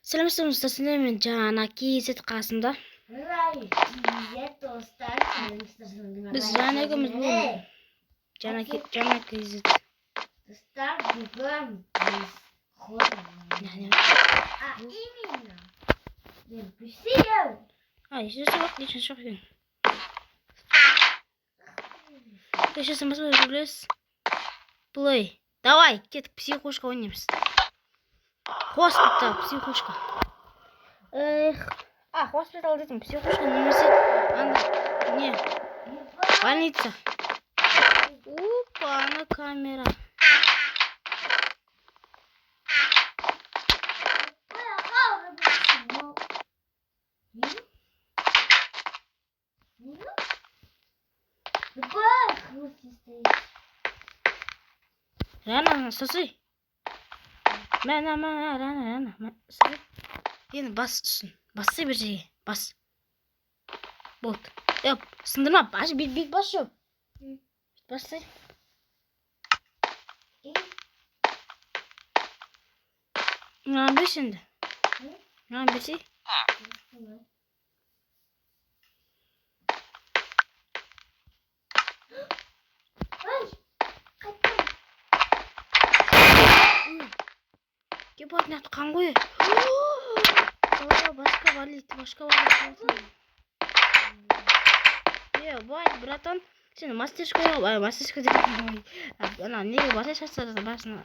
Сәлеметсіздер достар, мен жаңа KZ қасымда. Біз жаңа екеуміз бүгін жаңа KZ. Достар, бүгін біз именно Ещё собак, лично шофер. Ты сейчас сама влез. Плей. Давай, где-то психушка ойнаймыз. Хоспитал, психушка. Хоспитал дедім, психушка немесе анда не больница. Опа, ана камера. Рана, соси. Рана. Енді бас үшін. Бассы бір жерге. Бас. Болды. Сындырма. Бет бас жоқ. Бассы. Маған берші енді. Маған берші. Ебать, нахуй қан ғой. Башка валит. Ебать, братан, сен мастерская деген. Ана неге баса шатсады басына.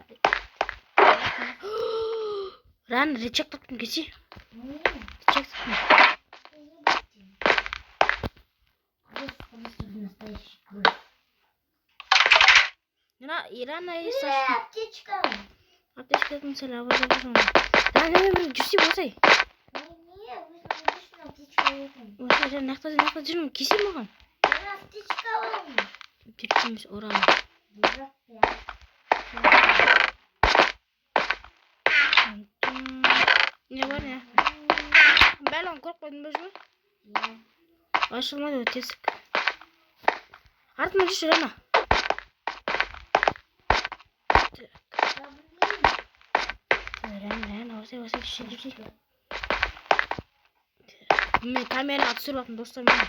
Ран речек тоқтым кесе. Речек тоқтым. Ирана и Саша. Аптечканың сәл авазы болсын. Мен жүрсе болсай. Осылай нақта жүрмін. Кесе маған. Аптечка бар. Беркеміз орамы. Не бар не? Бәлін көріп қойдың ба жүрмі? Ашылмайды өтесік. Артыма жүрші Рана. Осылай жүрші. Мен камераға түсіріп атын достар мен.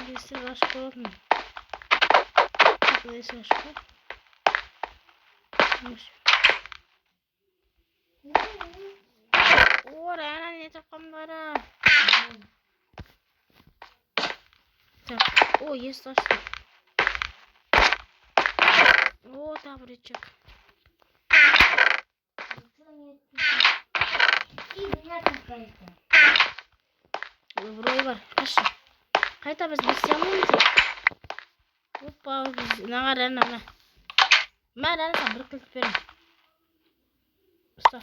Есік ашып қойатын. Есік ашып қой. Рана не тапқам бара. Есік ашты. Там рычаг. Врой бар. Қашы. Қайта біз бесе алмаймыз. Опа, наға Рана. Мен Рана бір кілт берем. Ұста.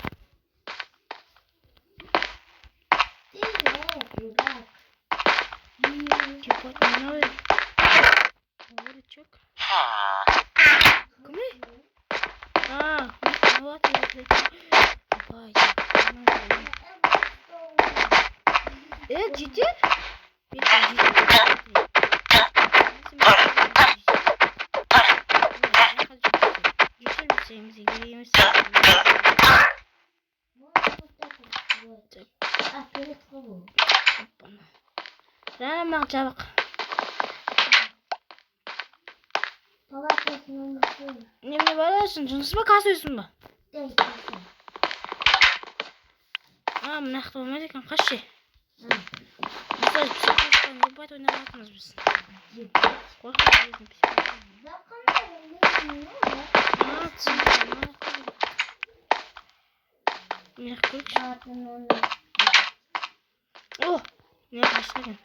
Ебать, мынау. Рычаг. Кімі? Вот. Жетер? Рана маған жабық. Неме барасың? Жұмыс ба, қасы өсің ба? Мынақты болмайды екен, қашы. Мысалы, психологтан ебать ойнап атымыз біз. Қорқып кезін психологтан. Мен көрікші. Не қашы екен.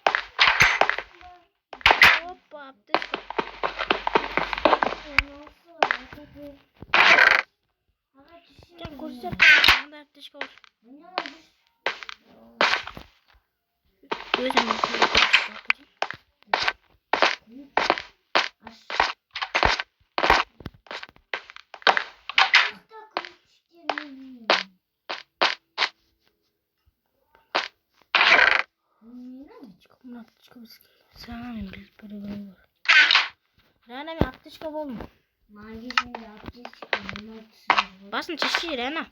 Опа, аптечка. Can көрсетер. Мындай аптечка бар. Өзім Мына аптечка біз. Саған мен біліп бір бар. Rana men aptechka boldum. Magisinde aptechka nima? Basın çeşi Rana.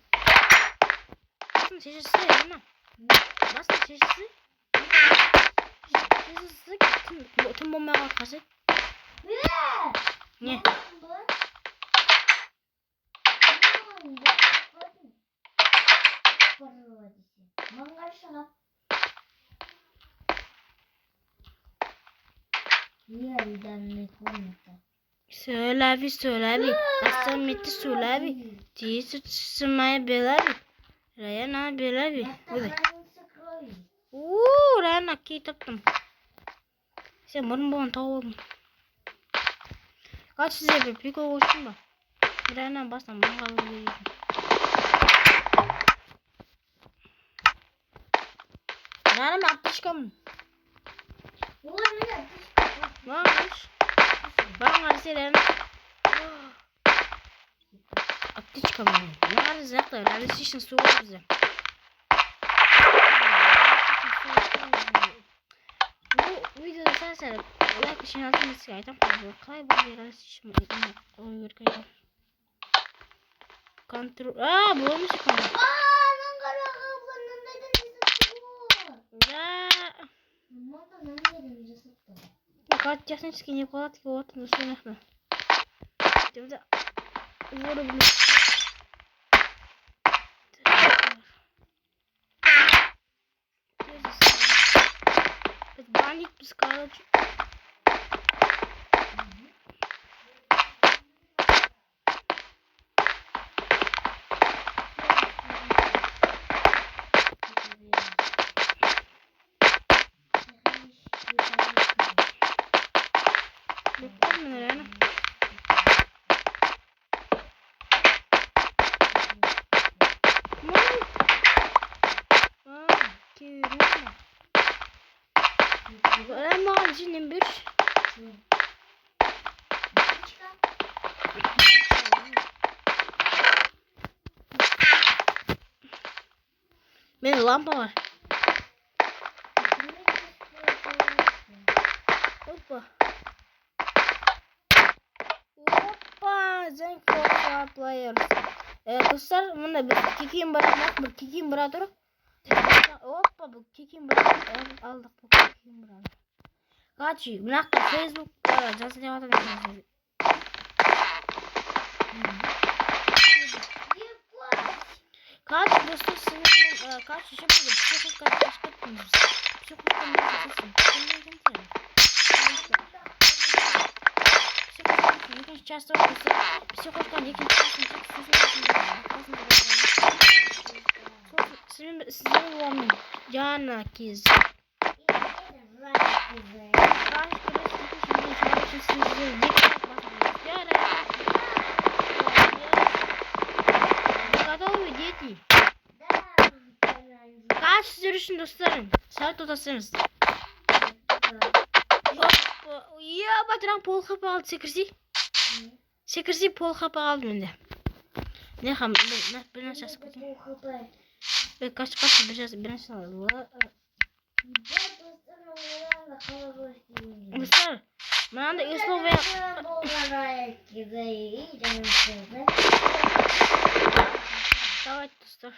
Basın çeşisi Rana. Basın çeşisi. Çeşisi tüm bombaya kalkası. Ne? Söyle abi. Aslan metti söyle abi. Tiyesi sırmaya bela abi. Rayana bela abi. Hadi. Rayana kitaptım. Sen bunun boğun tavuğum. Kaç size bir piko olsun da. Rayana bastan bana kalır. Rayana mı aptechka mı? Varmış. Bana Rayana. Aptechka mı? Ne var zaten? Rayana şişin su var bize. Bu videoda sen serip like işin altını sıkaydım. Kaybol Rayana şişin oyur kaydım. Kontrol. Bu olmuş kanka. Kaç yaşın çıkınca polat ki ortada sönüyor. Şimdi vurabilir. Баник пускала. Şimdi bir benim lampa var. Hoppa. Zenk for players. Dostlar bunda bir kikim bırakmak, bir kikim bırakır. Hoppa bu kikim bırakır. Aldık bu kikim bırakır. Kaç mınақта Facebook'ta жазып жатырмын. Kaç dostlar sizin kaç şey yapıyor? Psikopat kaç kattınız? Psikopat ne yapıyorsun? Psikopat ikinci часто olursa psikopattan ikinci sizin var mı? Cana kiz. Kaç sürüşün dostlarım? Saat otasınız. Ya batıran pol kapı aldı sekirsi. Sekirsi pol kapı aldı önde. Ne ham? Ben nasıl yapayım? Kaç bir nasıl aldı? Dostlar, bana da İslovya. Давай, достав.